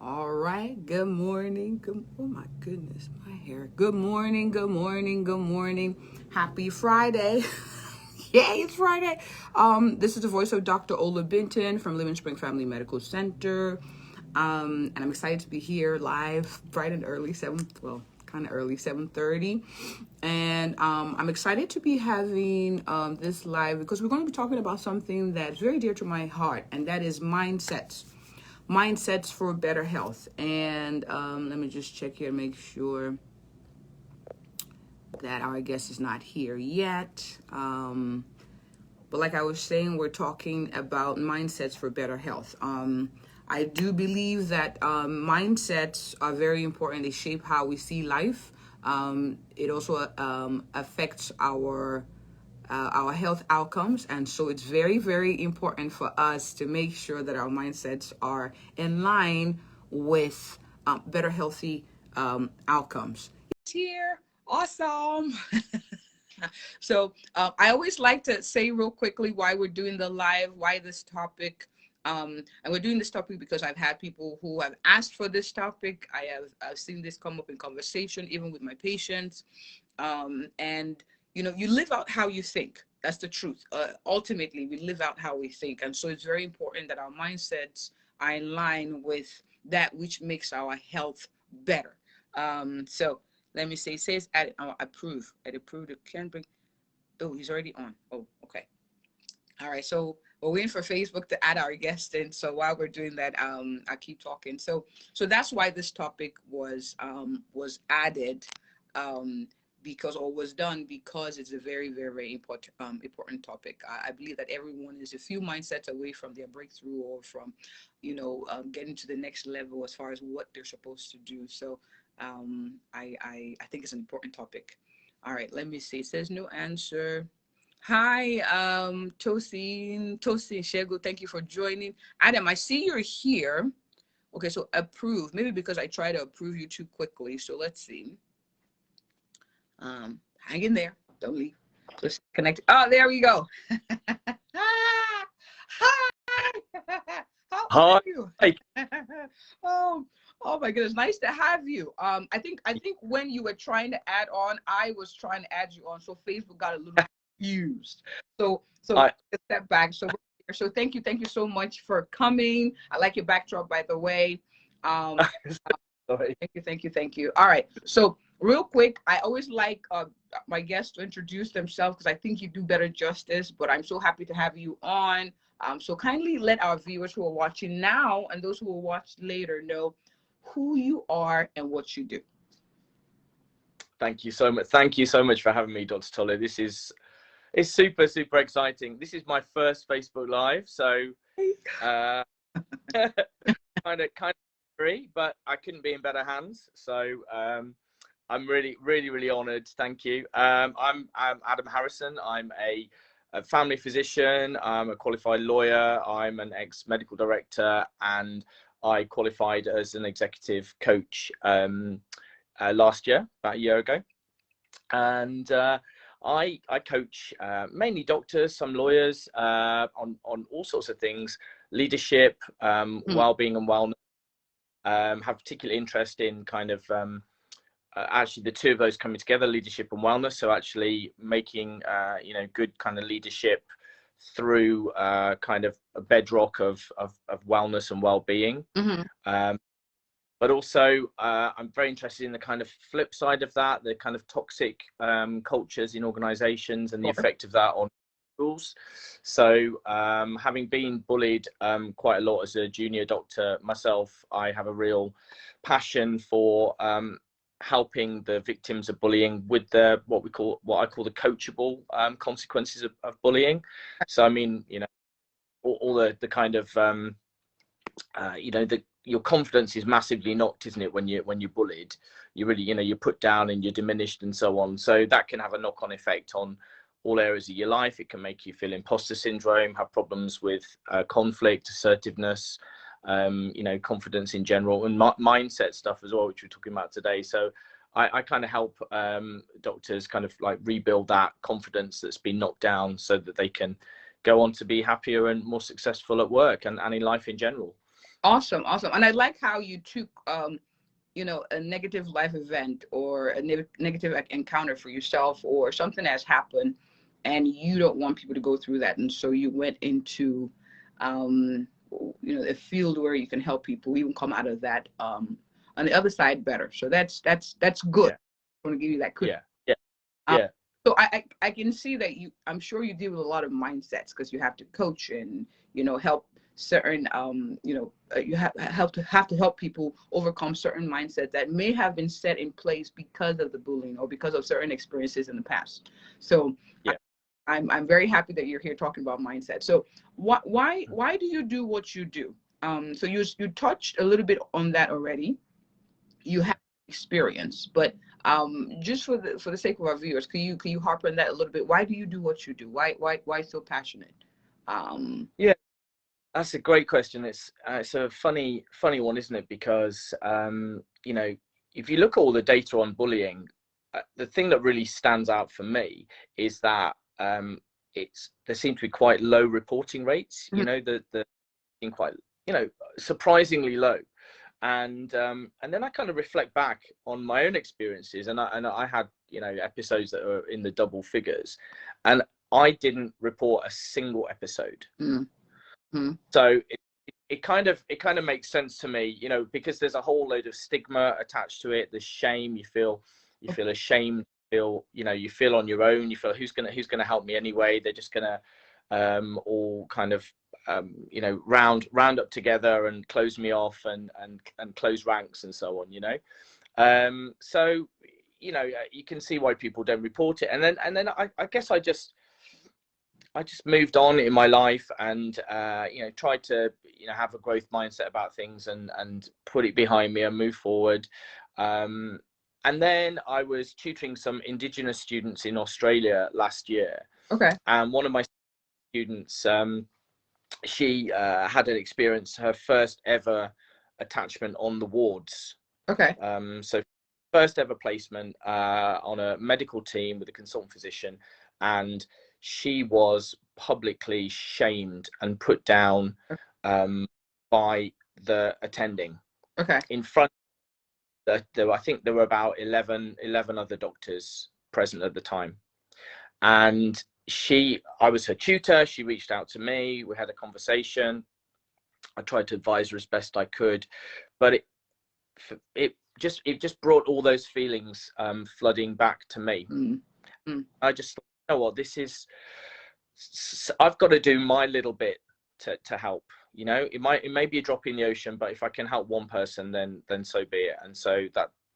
All right. Good morning. Oh my goodness, my hair. Good morning. Good morning. Good morning. Happy Friday. Yay, it's Friday. This is the voice of Dr. Ola Binton from Living Spring Family Medical Center. And I'm excited to be here live bright and early, kind of early, 7:30. And I'm excited to be having this live because we're going to be talking about something that's very dear to my heart, and that is mindsets for better health. And let me just check here, make sure that our guest is not here yet. But like I was saying, we're talking about mindsets for better health. I do believe that mindsets are very important. They shape how we see life. It also affects our health outcomes, and so it's very, very important for us to make sure that our mindsets are in line with better healthy outcomes. It's here. Awesome. So I always like to say real quickly why we're doing the live, why this topic. And we're doing this topic because I've had people who have asked for this topic. I've seen this come up in conversation, even with my patients. And you live out how you think. That's the truth. Ultimately, we live out how we think. And so it's very important that our mindsets are in line with that which makes our health better. So let me say, it says approve. I approve. It can't bring. Oh, he's already on. Oh, okay. All right. So we're waiting for Facebook to add our guest in. So while we're doing that, I keep talking. So that's why this topic was added, was done because it's a very, very, very important topic. I believe that everyone is a few mindsets away from their breakthrough or from, getting to the next level as far as what they're supposed to do. So I think it's an important topic. All right, let me see. It says no answer. Hi, Tosin Shego. Thank you for joining. Adam, I see you're here. Okay, so approve. Maybe because I try to approve you too quickly. So let's see. Hang in there. Don't leave. Just connect. Oh, there we go. Hi. How are you? Oh my goodness, nice to have you. I think when you were trying to add on, I was trying to add you on, so Facebook got a little confused. So step back. So thank you so much for coming. I like your backdrop, by the way. Thank you. All right. So real quick, I always like my guests to introduce themselves because I think you do better justice. But I'm so happy to have you on. So kindly let our viewers who are watching now and those who will watch later know who you are and what you do. Thank you so much. Thank you so much for having me, Dr. Tolu. It's super, super exciting. This is my first Facebook Live, so kind of free, but I couldn't be in better hands. So I'm really, really, really honoured. Thank you. I'm Adam Harrison. I'm a family physician. I'm a qualified lawyer. I'm an ex-medical director, and I qualified as an executive coach last year, about a year ago. And I coach mainly doctors, some lawyers on all sorts of things, leadership, well-being and wellness. Have particular interest in kind of actually the two of those coming together, leadership and wellness. So actually making good kind of leadership through kind of a bedrock of wellness and well-being. But also I'm very interested in the kind of flip side of that, the kind of toxic cultures in organizations and the effect of that on schools. So having been bullied quite a lot as a junior doctor myself, I have a real passion for helping the victims of bullying with what I call the coachable consequences of bullying. So I mean, all the kind of your confidence is massively knocked, isn't it, when you're bullied? You really, you're put down and you're diminished and so on. So that can have a knock-on effect on all areas of your life. It can make you feel imposter syndrome, have problems with conflict, assertiveness, confidence in general, and mindset stuff as well, which we're talking about today. So I kind of help doctors kind of like rebuild that confidence that's been knocked down so that they can go on to be happier and more successful at work and in life in general. Awesome, awesome. And I like how you took, you know, a negative life event or a negative encounter for yourself or something has happened and you don't want people to go through that. And so you went into, um, you know, a field where you can help people even come out of that on the other side better. So that's good. Yeah. I want to give you that kudos. Yeah. Yeah. Um, Yeah. so I can see that I'm sure you deal with a lot of mindsets because you have to coach and, you know, help certain, you know, you have to help people overcome certain mindsets that may have been set in place because of the bullying or because of certain experiences in the past. So Yeah. I'm very happy that you're here talking about mindset. So why do you do what you do? So you touched a little bit on that already. You have experience, but just for the sake of our viewers, can you harp on that a little bit? Why do you do what you do? Why so passionate? Yeah. That's a great question. It's a funny one, isn't it? Because you know, if you look at all the data on bullying, the thing that really stands out for me is that there seem to be quite low reporting rates. You know, the in quite, you know, surprisingly low. And then I kind of reflect back on my own experiences, and I had, you know, episodes that were in the double figures, and I didn't report a single episode. So it kind of makes sense to me, you know, because there's a whole load of stigma attached to it. There's shame. You feel ashamed. You feel on your own. You feel who's gonna help me anyway. They're just gonna all kind of you know, round up together and close me off and close ranks and so on. You know, so you know, you can see why people don't report it. And then I guess I just moved on in my life and you know, tried to, you know, have a growth mindset about things and put it behind me and move forward. And then I was tutoring some Indigenous students in Australia last year. Okay. And one of my students, she had an experience, her first ever attachment on the wards. Okay. So first ever placement on a medical team with a consultant physician, and she was publicly shamed and put down by the attending. Okay. In front, I think there were about 11 other doctors present at the time. And I was her tutor. She reached out to me. We had a conversation. I tried to advise her as best I could, but it just brought all those feelings flooding back to me. I just thought, you know what, I've got to do my little bit to help. You know, it may be a drop in the ocean, but if I can help one person, then so be it. And so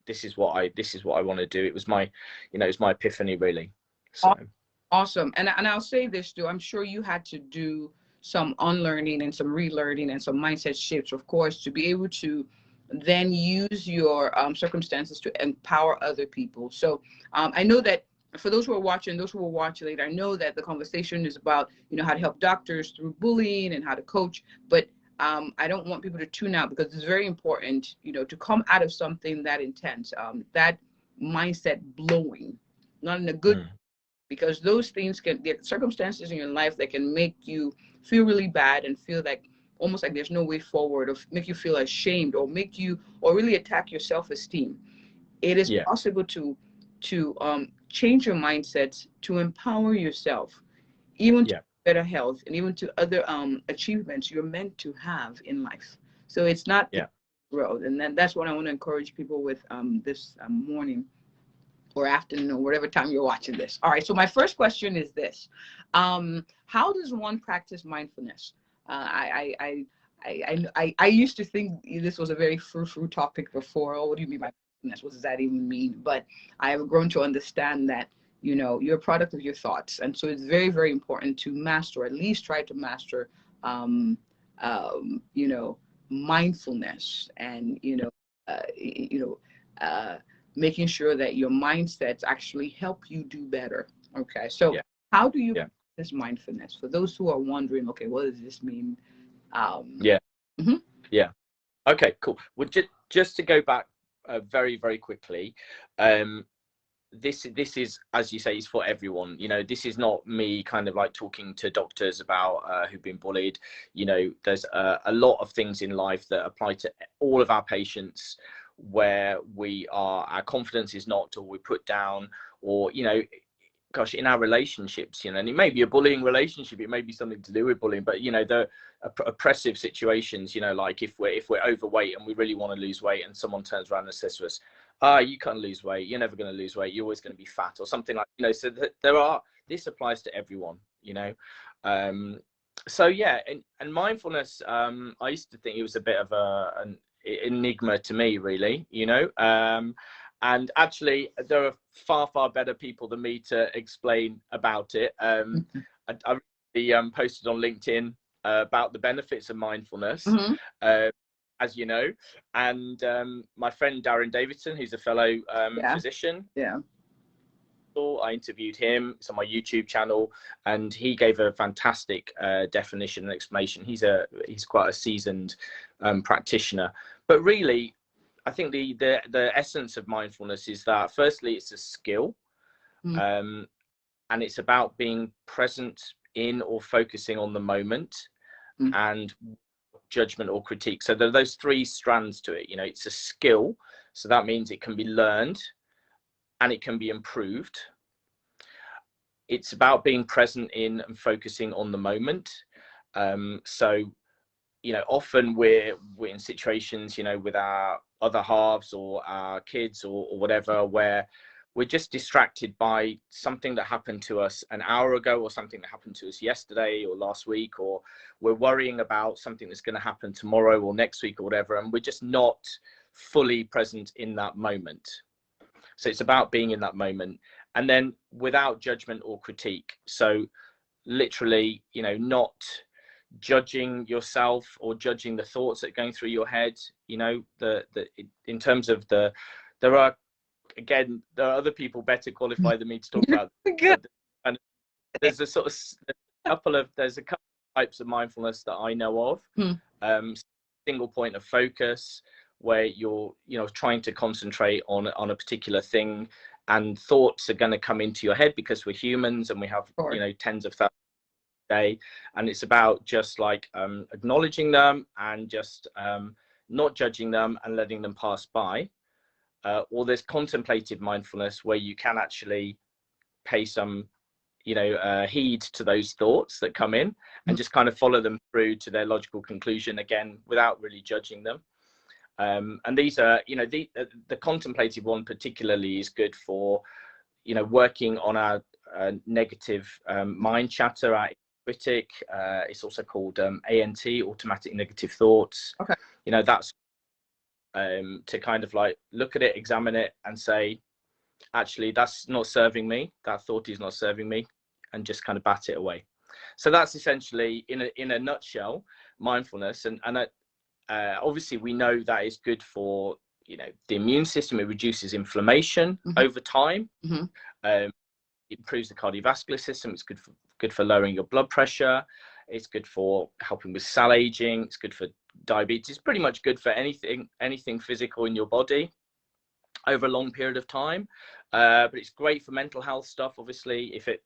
this is what I want to do. It was my, you know, it's my epiphany really. So awesome. And I'll say this too. I'm sure you had to do some unlearning and some relearning and some mindset shifts, of course, to be able to then use your circumstances to empower other people. So I know that for those who are watching, those who will watch later, I know that the conversation is about, you know, how to help doctors through bullying and how to coach, but I don't want people to tune out because it's very important, you know, to come out of something that intense, that mindset blowing, not in a good, because those things can get circumstances in your life that can make you feel really bad and feel like almost like there's no way forward, or make you feel ashamed, or make you, or really attack your self-esteem. It is possible to change your mindset to empower yourself, even to better health and even to other achievements you're meant to have in life. So it's not the road, and then that's what I want to encourage people with this morning or afternoon or whatever time you're watching this. All right, so my first question is this: how does one practice mindfulness? I used to think this was a very frou-frou topic before. Oh, what do you mean by mindfulness? What does that even mean? But I have grown to understand that, you know, you're a product of your thoughts, and so it's very, very important to master, or at least try to master, you know, mindfulness, and making sure that your mindsets actually help you do better. Okay, so how do you practice mindfulness? For those who are wondering, okay, what does this mean? Okay, cool. Well, just to go back very, very quickly, this is, as you say, is for everyone. You know, this is not me kind of like talking to doctors about who've been bullied. You know, there's a lot of things in life that apply to all of our patients where our confidence is knocked, or we put down, or, you know, gosh, in our relationships, you know, and it may be a bullying relationship, it may be something to do with bullying, but, you know, the oppressive situations, you know, like if we're overweight and we really want to lose weight, and someone turns around and says to us, you can't lose weight, you're never going to lose weight, you're always going to be fat, or something like, you know. So this applies to everyone, you know. So yeah, and mindfulness, I used to think it was a bit of an enigma to me, really, you know. And actually, there are far better people than me to explain about it. I recently posted on LinkedIn about the benefits of mindfulness, as you know, and my friend Darren Davidson, who's a fellow physician. Yeah. I interviewed him. It's on my YouTube channel, and he gave a fantastic definition and explanation. He's quite a seasoned practitioner, but really, I think the essence of mindfulness is that, firstly, it's a skill, and it's about being present in or focusing on the moment, and judgment or critique. So there are those three strands to it. You know, it's a skill, so that means it can be learned and it can be improved. It's about being present in and focusing on the moment. So, you know, often we're in situations, you know, with our other halves or our kids or whatever, where we're just distracted by something that happened to us an hour ago, or something that happened to us yesterday or last week, or we're worrying about something that's going to happen tomorrow or next week or whatever, and we're just not fully present in that moment. So it's about being in that moment, and then without judgment or critique. So literally, you know, not judging yourself or judging the thoughts that are going through your head. You know, in terms of there are other people better qualified than me to talk about. And there's a couple of types of mindfulness that I know of. Single point of focus, where you're, you know, trying to concentrate on a particular thing, and thoughts are going to come into your head because we're humans and we have, you know, tens of thousands a day, and it's about just like acknowledging them and just not judging them and letting them pass by. Or there's contemplative mindfulness, where you can actually pay some, you know, heed to those thoughts that come in, and just kind of follow them through to their logical conclusion, again, without really judging them. And these are, you know, the contemplative one particularly is good for, you know, working on our negative mind chatter, our critic. It's also called ANT, automatic negative thoughts. Okay. You know, that's to kind of like look at it, examine it, and say, actually, that's not serving me. That thought is not serving me, and just kind of bat it away. So that's essentially, in a nutshell, mindfulness. And obviously, we know that is good for, you know, the immune system. It reduces inflammation over time. It improves the cardiovascular system. It's good for lowering your blood pressure. It's good for helping with cell aging. It's good for diabetes. It's pretty much good for anything physical in your body over a long period of time. But it's great for mental health stuff. Obviously, if it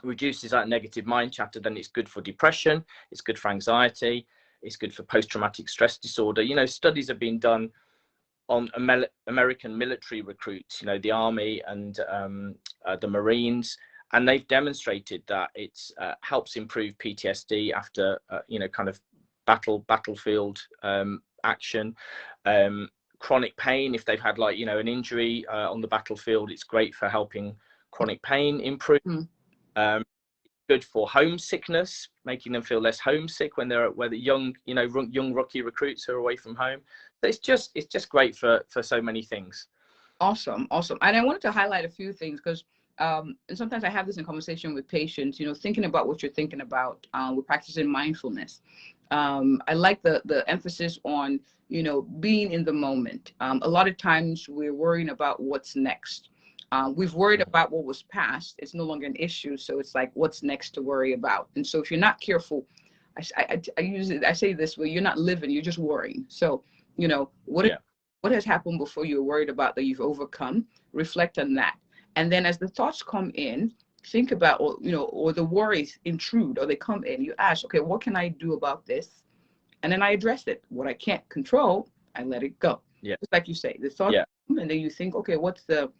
reduces that negative mind chatter, then it's good for depression. It's good for anxiety. It's good for post-traumatic stress disorder. You know, studies have been done on American military recruits, you know, the Army and the Marines, and they've demonstrated that it helps improve PTSD after, you know, kind of battlefield action. Chronic pain, if they've had, like, you know, an injury on the battlefield, it's great for helping chronic pain improve. Good for homesickness, making them feel less homesick when they're young, you know, young rookie recruits who are away from home. So it's just great for so many things. Awesome. And I wanted to highlight a few things, because and sometimes I have this in conversation with patients, you know, thinking about what you're thinking about. We're practicing mindfulness. I like the emphasis on, you know, being in the moment. A lot of times we're worrying about what's next. We've worried about what was past. It's no longer an issue. So it's like, what's next to worry about? And so if you're not careful, I say this way, you're not living, you're just worrying. So, you know, what has happened before you're worried about that you've overcome? Reflect on that. And then as the thoughts come in, think about, or, you know, or the worries intrude, or they come in, you ask, okay, what can I do about this? And then I address it. What I can't control, I let it go. Yeah. Just like you say, the thoughts come, and then you think, okay, what's the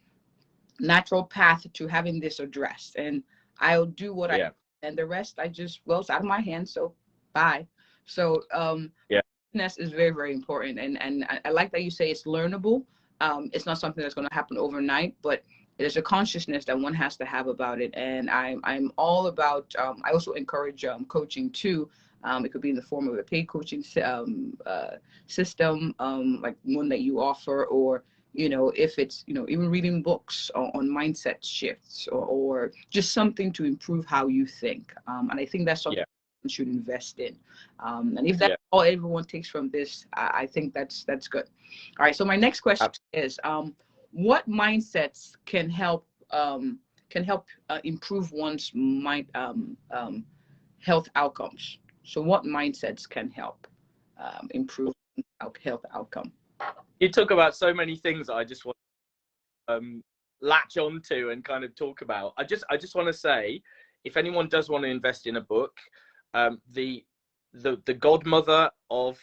natural path to having this addressed? And I'll do what I, and the rest, I just, well, it's out of my hands, so bye. So mindfulness is very, very important. And I like that you say it's learnable. It's not something that's going to happen overnight, but there's a consciousness that one has to have about it. And I'm all about, I also encourage coaching too. It could be in the form of a paid coaching system, like one that you offer, or, you know, if it's, you know, even reading books on mindset shifts, or just something to improve how you think. And I think that's something you should invest in. And if that's all everyone takes from this, I think that's good. All right. So my next question is, what mindsets can help improve one's mind health outcomes? So what mindsets can help improve health outcome? You talk about so many things that I just want to latch onto and kind of talk about. I just want to say, if anyone does want to invest in a book, the godmother of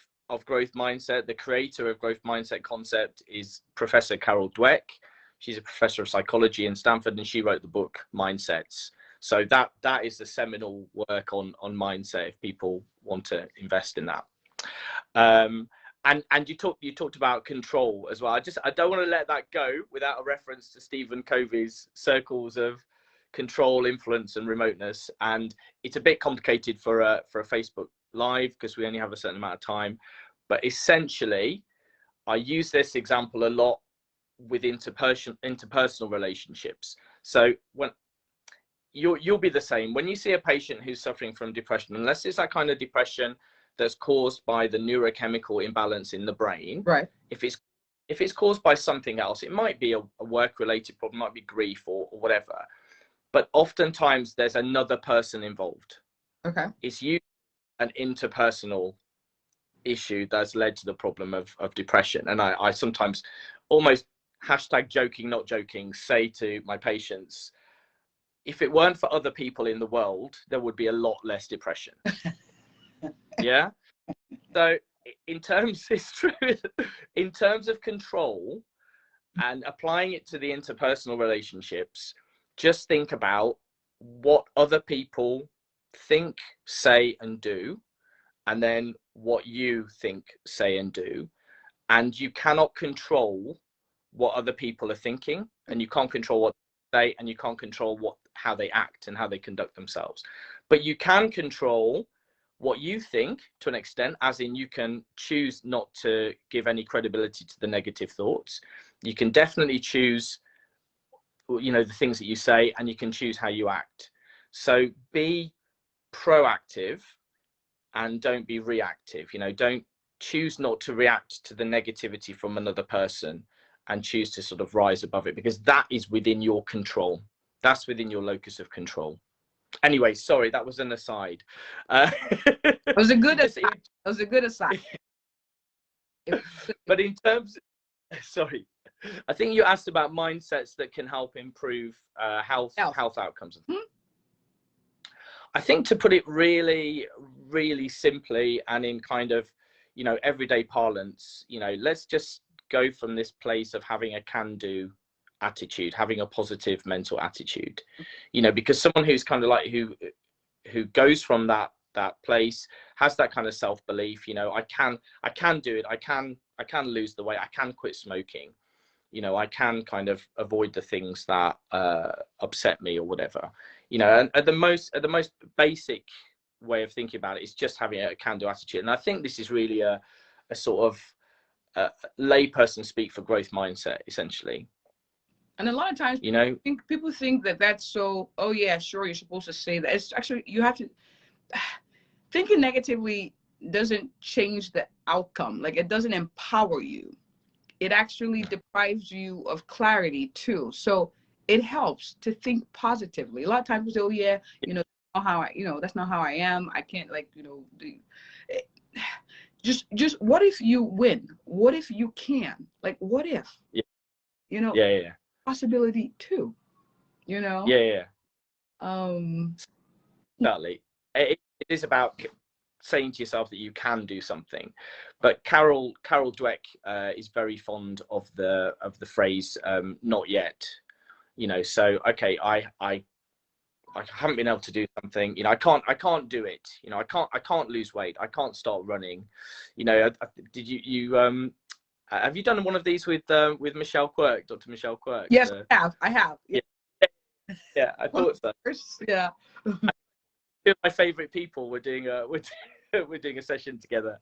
growth mindset, the creator of growth mindset concept, is Professor Carol Dweck. She's a professor of psychology in Stanford, and she wrote the book Mindsets. So that is the seminal work on mindset, if people want to invest in that. And you talked about control as well. I don't want to let that go without a reference to Stephen Covey's circles of control, influence, and remoteness. And it's a bit complicated for a Facebook Live because we only have a certain amount of time. But essentially, I use this example a lot with interpersonal relationships. So when you'll be the same when you see a patient who's suffering from depression, unless it's that kind of depression that's caused by the neurochemical imbalance in the brain. Right. If it's caused by something else, it might be a work-related problem, might be grief or whatever. But oftentimes there's another person involved. Okay. It's usually an interpersonal issue that's led to the problem of depression. And I sometimes almost #joking, not joking, say to my patients, if it weren't for other people in the world, there would be a lot less depression. Yeah. So in terms of control and applying it to the interpersonal relationships, just think about what other people think, say, and do, and then what you think, say, and do. And you cannot control what other people are thinking, and you can't control what they say, and you can't control how they act and how they conduct themselves. But you can control what you think to an extent, as in you can choose not to give any credibility to the negative thoughts. You can definitely choose, you know, the things that you say, and you can choose how you act. So be proactive and don't be reactive. You know, don't choose not to react to the negativity from another person, and choose to sort of rise above it, because that is within your control. That's within your locus of control. Anyway, sorry, that was an aside. It was a good aside. It was a good aside. But in terms, sorry, I think you asked about mindsets that can help improve health outcomes. Mm-hmm. I think, to put it really, really simply and in kind of, you know, everyday parlance, you know, let's just go from this place of having a can-do attitude, having a positive mental attitude, you know, because someone who's kind of like who goes from that place has that kind of self-belief, you know, I can do it, I can lose the weight, I can quit smoking, you know, I can kind of avoid the things that upset me or whatever, you know. And at the most basic way of thinking about it is just having a can-do attitude. And I think this is really a sort of layperson speak for growth mindset, essentially. And a lot of times, you know, people think that that's so, oh yeah, sure, you're supposed to say that. It's actually, you have to, thinking negatively doesn't change the outcome. Like, it doesn't empower you. It actually deprives you of clarity too. So it helps to think positively. A lot of times people say, oh yeah, you know, that's not how I am. I can't, like, you know, just what if you win? What if you can? Like, what if? Yeah. You know, yeah. possibility too. you know? Yeah, yeah. Um, Exactly. It is about saying to yourself that you can do something. But Carol Dweck is very fond of the phrase "not yet." You know, so okay, I haven't been able to do something. You know, I can't do it. You know, I can't lose weight. I can't start running. You know, did you have you done one of these with Michelle Quirk, Dr. Michelle Quirk? yes, I have. Yeah, yeah, I thought so. Yeah. Two of my favorite people were doing a we're doing a session together.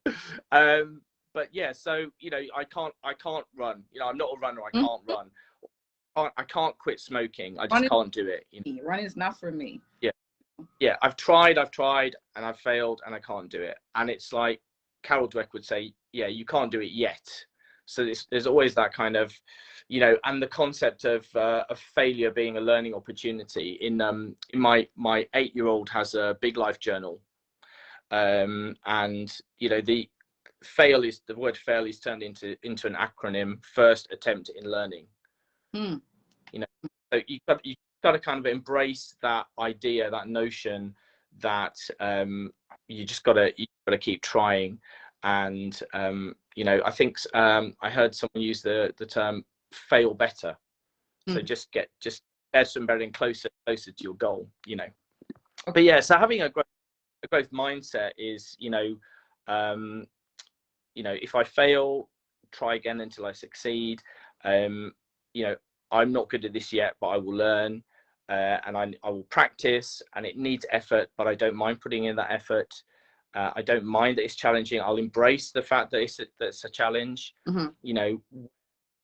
But yeah, so you know, I can't run. You know, I'm not a runner. I can't run. I can't quit smoking. I just can't do it. You know? Running is not for me. Yeah. I've tried, and I've failed, and I can't do it. And it's like Carol Dweck would say, yeah, you can't do it yet. So there's always that kind of, you know, and the concept of failure being a learning opportunity. In my 8-year-old has a big life journal, and you know, the word fail is turned into an acronym: first attempt in learning. You know, so you've got to kind of embrace that idea, that notion that you got to keep trying. And you know, I think I heard someone use the term fail better. So just better and better and closer to your goal, you know. But yeah, so having a growth mindset is, you know, if I fail, try again until I succeed. You know, I'm not good at this yet, but I will learn, and I will practice, and it needs effort, but I don't mind putting in that effort. I don't mind that it's challenging. I'll embrace the fact that it's a challenge. You know,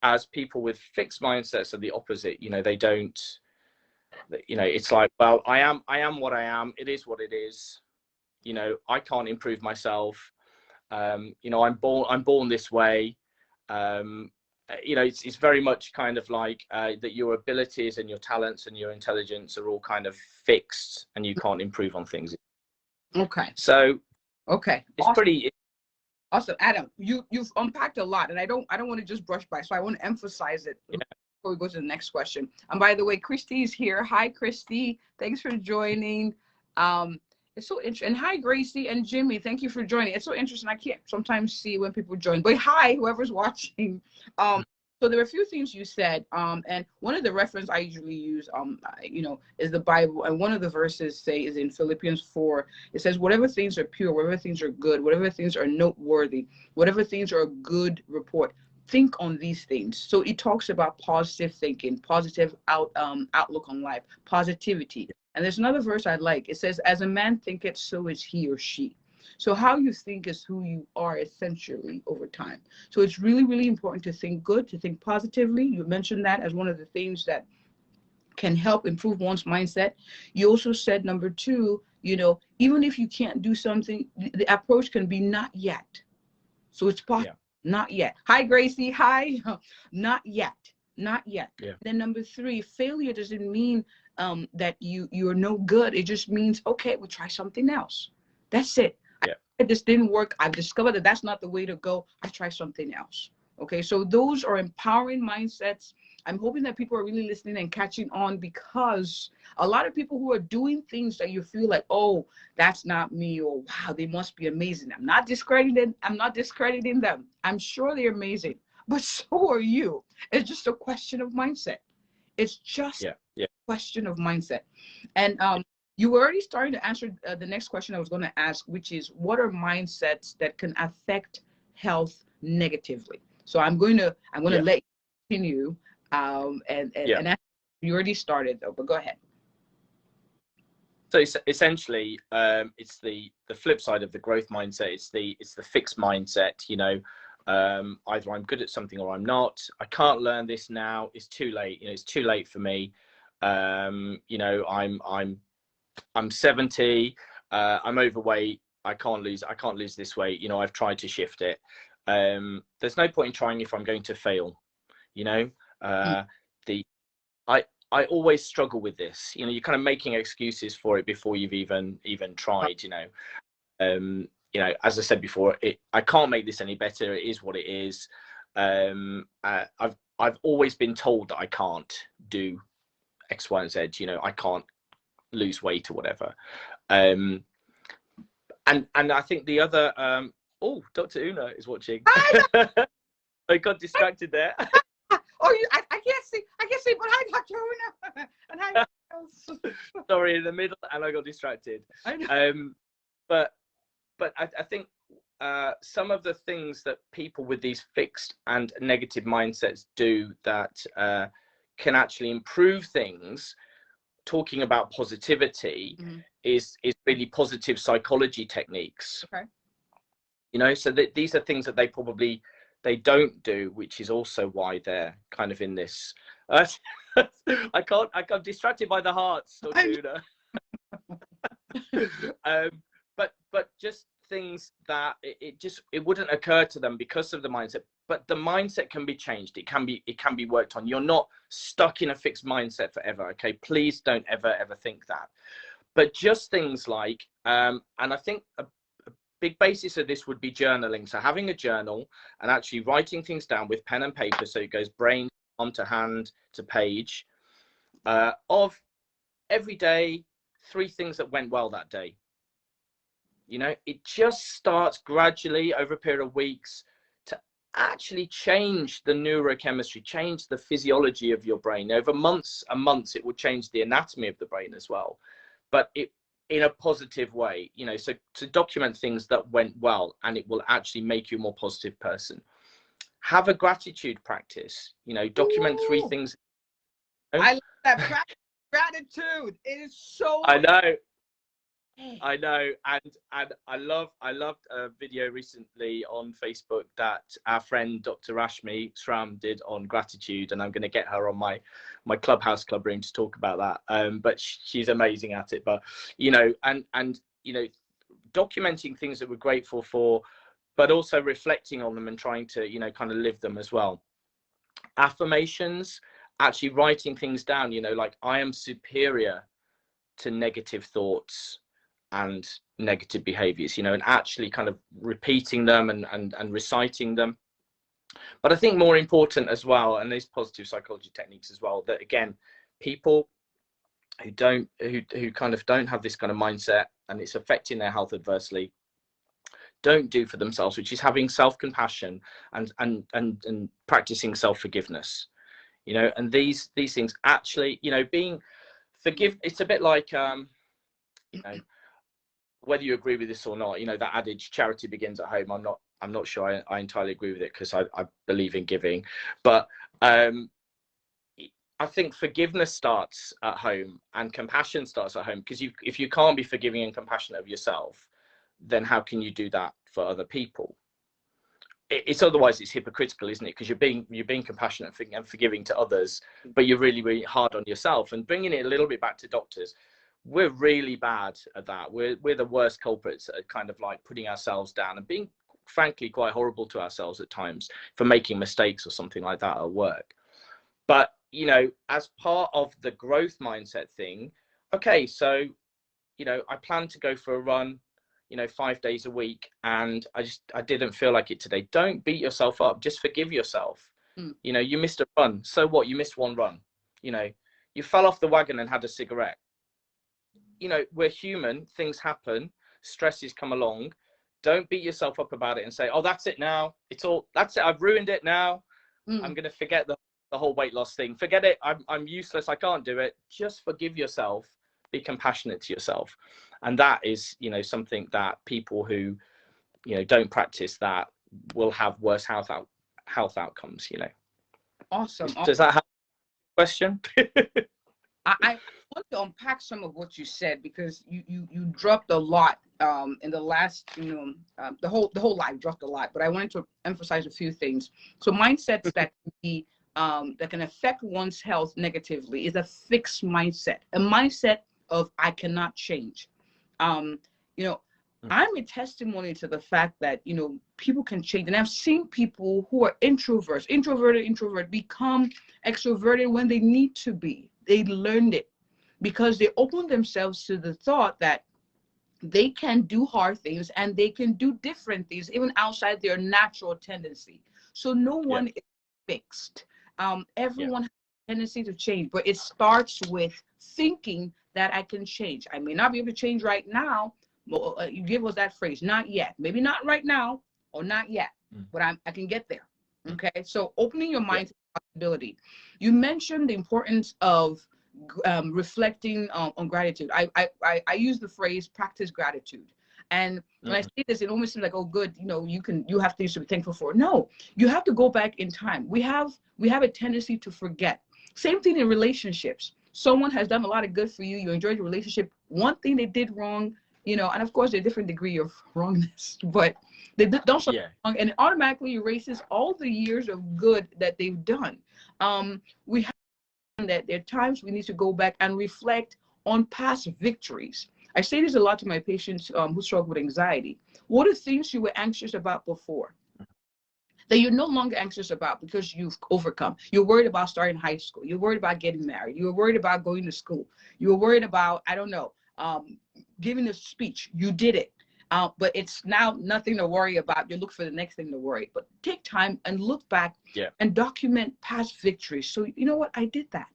as people with fixed mindsets are the opposite. You know, they don't. You know, it's like, well, I am what I am. It is what it is. You know, I can't improve myself. You know, I'm born this way. You know, it's very much kind of like that your abilities and your talents and your intelligence are all kind of fixed, and you can't improve on things. Okay. So okay, it's pretty awesome. Adam, you've unpacked a lot, and I don't want to just brush by, so I want to emphasize it before we go to the next question. And by the way, Christy's here. Hi, Christy. Thanks for joining. It's so interesting. And hi, Gracie and Jimmy. Thank you for joining. It's so interesting. I can't sometimes see when people join, but hi, whoever's watching. So there were a few things you said, and one of the reference I usually use, you know, is the Bible. And one of the verses is in Philippians 4. It says, whatever things are pure, whatever things are good, whatever things are noteworthy, whatever things are a good report, think on these things. So it talks about positive thinking, positive outlook on life, positivity. And there's another verse I like. It says, as a man thinketh, so is he or she. So how you think is who you are essentially over time. So it's really, really important to think good, to think positively. You mentioned that as one of the things that can help improve one's mindset. You also said, number 2, you know, even if you can't do something, the approach can be not yet. So it's possible, not yet. Hi, Gracie. Hi. Not yet. Not yet. Yeah. Then number 3, failure doesn't mean that you're no good. It just means, okay, we'll try something else. That's it. This didn't work. I've discovered that that's not the way to go. I try something else. Okay, so those are empowering mindsets. I'm hoping that people are really listening and catching on, because a lot of people who are doing things that you feel like, oh, that's not me, or wow, they must be amazing. I'm not discrediting them. I'm sure they're amazing, but so are you. It's just a question of mindset. It's just a question of mindset. And you were already starting to answer the next question I was going to ask, which is, what are mindsets that can affect health negatively? So I'm going to let you continue, and you already started though, but go ahead. So essentially, it's the flip side of the growth mindset. It's the fixed mindset. You know, either I'm good at something or I'm not. I can't learn this now. It's too late. You know, it's too late for me. You know, I'm 70. I'm overweight. I can't lose this weight. You know, I've tried to shift it. There's no point in trying if I'm going to fail. You know, I always struggle with this. You know, you're kind of making excuses for it before you've even tried. You know, as I said before, I can't make this any better. It is what it is. I've always been told that I can't do X, Y, and Z. You know, I can't lose weight or whatever. And I think the other, oh, Dr. Una is watching. I got distracted there. Oh, I can't see, but hi, Dr. Una. And hi. Sorry, in the middle, and I got distracted. I know. But I think some of the things that people with these fixed and negative mindsets do that can actually improve things, talking about positivity, is really positive psychology techniques. Okay. You know, so that these are things that they don't do, which is also why they're kind of in this. I got distracted by the hearts, Dr. Una. But just things that it wouldn't occur to them because of the mindset. But the mindset can be changed. It can be worked on. You're not stuck in a fixed mindset forever. Okay, please don't ever think that. But just things like, and I think a big basis of this would be journaling. So having a journal and actually writing things down with pen and paper, so it goes brain onto hand to page, of every day 3 things that went well that day. You know, it just starts gradually over a period of weeks to actually change the neurochemistry, change the physiology of your brain. Over months and months, it will change the anatomy of the brain as well, but in a positive way, you know, so to document things that went well, and it will actually make you a more positive person. Have a gratitude practice, you know, document 3 things. I love that practice. Gratitude. It is so. I know, and I loved a video recently on Facebook that our friend Dr. 𝐟𝐚𝐧𝐭𝐬𝐜 did on gratitude, and I'm going to get her on my club room to talk about that. But she's amazing at it. But you know, and you know, documenting things that we're grateful for, but also reflecting on them and trying to, you know, kind of live them as well. Affirmations, actually writing things down, you know, like I am superior to negative thoughts and negative behaviors, you know, and actually kind of repeating them and reciting them. But I think more important as well, and these positive psychology techniques as well, that again, people who kind of don't have this kind of mindset and it's affecting their health adversely, don't do for themselves, which is having self-compassion and practicing self-forgiveness, you know. And these things actually, you know, being it's a bit like you know, whether you agree with this or not, you know, that adage, charity begins at home. I'm not sure I entirely agree with it, because I believe in giving, but I think forgiveness starts at home and compassion starts at home, because if you can't be forgiving and compassionate of yourself, then how can you do that for other people? It's otherwise it's hypocritical, isn't it? Because you're being compassionate and forgiving to others, but you're really, really hard on yourself. And bringing it a little bit back to doctors, we're really bad at that. We're the worst culprits at kind of like putting ourselves down and being frankly quite horrible to ourselves at times for making mistakes or something like that at work. But you know, as part of the growth mindset thing, okay, so you know, I plan to go for a run, you know, 5 days a week, and I didn't feel like it today. Don't beat yourself up, just forgive yourself. You know, you missed a run, so what? You missed one run. You know, you fell off the wagon and had a cigarette. You know, we're human, things happen, stresses come along. Don't beat yourself up about it and say, oh, that's it now, that's it, I've ruined it now. I'm gonna forget the whole weight loss thing, forget it, I'm useless, I can't do it. Just forgive yourself, be compassionate to yourself. And that is, you know, something that people who, you know, don't practice that will have worse health outcomes, you know. Awesome. Does that have a question? I want to unpack some of what you said, because you dropped a lot in the last, you know, the whole life dropped a lot, but I wanted to emphasize a few things. So mindsets that can be that can affect one's health negatively is a fixed mindset, a mindset of I cannot change. You know, I'm a testimony to the fact that, you know, people can change. And I've seen people who are introverted become extroverted when they need to be. They learned it because they opened themselves to the thought that they can do hard things and they can do different things, even outside their natural tendency. So no one is fixed. Everyone has tendency to change, but it starts with thinking that I can change. I may not be able to change right now. You give us that phrase, not yet. Maybe not right now or not yet, but I can get there. Okay, so opening your mind to possibility. You mentioned the importance of reflecting on gratitude. I use the phrase practice gratitude. And when I say this, it almost seems like, oh, good, you know, you have things to be thankful for. No, you have to go back in time. We have a tendency to forget. Same thing in relationships. Someone has done a lot of good for you. You enjoyed your relationship. One thing they did wrong, you know, and of course, there's a different degree of wrongness, but they don't something wrong, and it automatically erases all the years of good that they've done. We have that there are times we need to go back and reflect on past victories. I say this a lot to my patients who struggle with anxiety. What are things you were anxious about before that you're no longer anxious about because you've overcome? You're worried about starting high school. You're worried about getting married. You were worried about going to school. You were worried about, I don't know, giving a speech. You did it. But it's now nothing to worry about. You look for the next thing to worry. But take time and look back and document past victories. So you know what? I did that.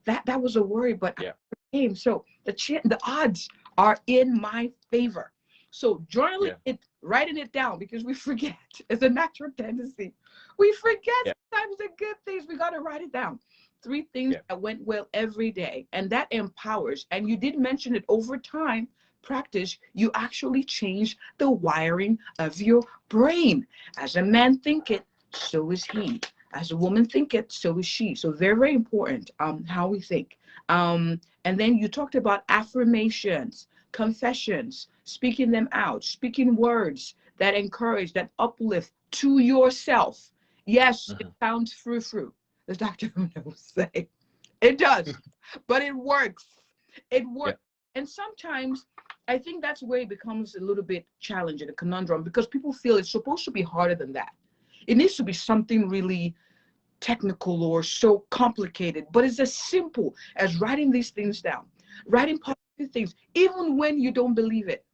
That was a worry, but I overcame. So the odds are in my favor. So journaling it, writing it down, because we forget. It's a natural tendency. We forget sometimes the good things. We got to write it down. 3 things that went well every day, and that empowers. And you did mention it, over time practice, you actually change the wiring of your brain. As a man thinketh, so is he. As a woman thinketh, so is she. So very, very important how we think. And then you talked about affirmations, confessions, speaking them out, speaking words that encourage, that uplift to yourself. Yes, it sounds frou-frou, as Dr. Tolu say. It does, but it works. It works. And sometimes I think that's where it becomes a little bit challenging, a conundrum, because people feel it's supposed to be harder than that. It needs to be something really technical or so complicated, but it's as simple as writing these things down, writing positive things, even when you don't believe it.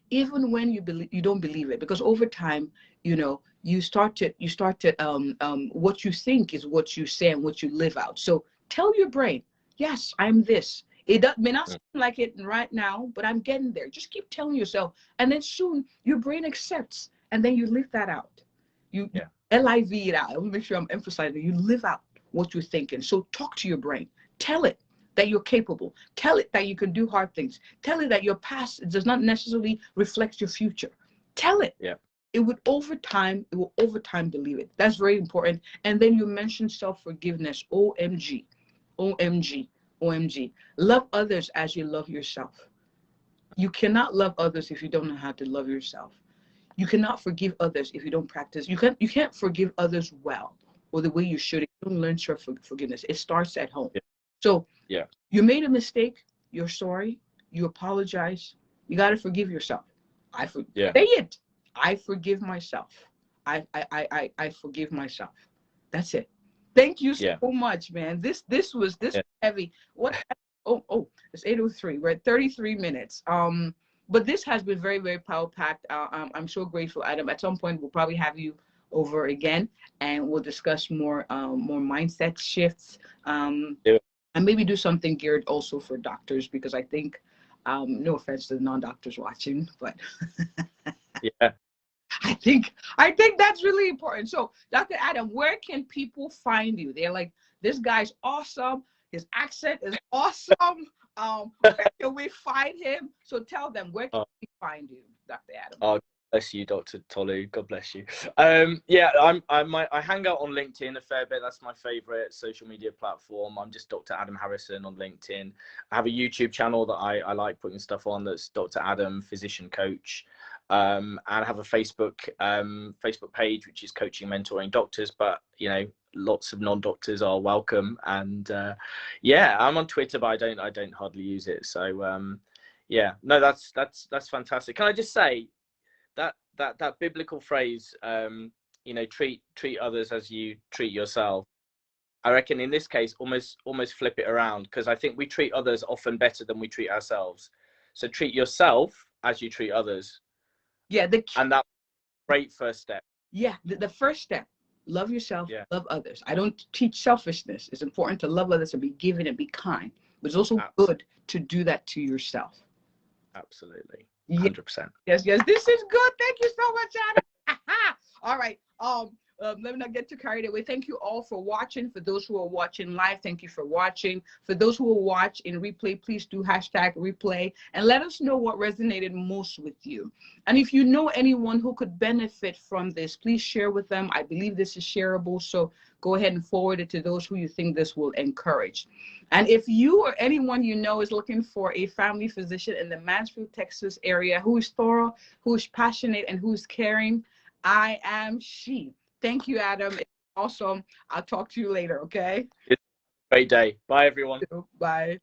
Even when you don't believe it, because over time, you know, you start to what you think is what you say and what you live out. So tell your brain, yes, I'm this. It may not seem like it right now, but I'm getting there. Just keep telling yourself, and then soon your brain accepts, and then you live that out. You live it out. I want to make sure I'm emphasizing you live out what you're thinking. So talk to your brain. Tell it that you're capable. Tell it that you can do hard things. Tell it that your past does not necessarily reflect your future. Tell it. It will over time believe it. That's very important. And then you mentioned self-forgiveness. OMG. OMG. OMG. Love others as you love yourself. You cannot love others if you don't know how to love yourself. You cannot forgive others if you don't practice. You can't forgive others well, or the way you should. You don't learn forgiveness. It starts at home. So you made a mistake. You're sorry. You apologize. You got to forgive yourself. Say it. I forgive myself. I forgive myself. That's it. Thank you so much, man. This was heavy. What? It's 8:03. We're at 33 minutes. But this has been very, very power packed. I'm so grateful, Adam. At some point, we'll probably have you over again, and we'll discuss more mindset shifts. And maybe do something geared also for doctors, because I think, no offense to the non-doctors watching, but I think that's really important. So, Dr. Adam, where can people find you? They're like, this guy's awesome. His accent is awesome. Where can we find him? So tell them, where can we find you, Dr. Adam? Oh, bless you, Dr. Tolu. God bless you. I hang out on LinkedIn a fair bit. That's my favorite social media platform. I'm just Dr. Adam Harrison on LinkedIn. I have a YouTube channel that I like putting stuff on. That's Dr. Adam, physician coach. And I have a Facebook page, which is Coaching Mentoring Doctors. But you know, lots of non-doctors are welcome. And I'm on Twitter, but I don't hardly use it. So no, that's fantastic. Can I just say that biblical phrase, treat others as you treat yourself. I reckon in this case, almost flip it around, because I think we treat others often better than we treat ourselves. So treat yourself as you treat others. Yeah, and that's a great first step. Yeah, the first step. Love yourself, Yeah. love others. I don't teach selfishness. It's important to love others and be giving and be kind, but it's also good to do that to yourself. Absolutely. Yeah. 100%. Yes, yes. This is good. Thank you so much, Adam. All right. Let me not get too carried away. Thank you all for watching. For those who are watching live, thank you for watching. For those who will watch in replay, please do #replay and let us know what resonated most with you. And if you know anyone who could benefit from this, please share with them. I believe this is shareable, so go ahead and forward it to those who you think this will encourage. And if you or anyone you know is looking for a family physician in the Mansfield, Texas area who is thorough, who is passionate, and who is caring, I am she. Thank you, Adam. It's awesome. I'll talk to you later, okay? Great day. Bye, everyone. Bye.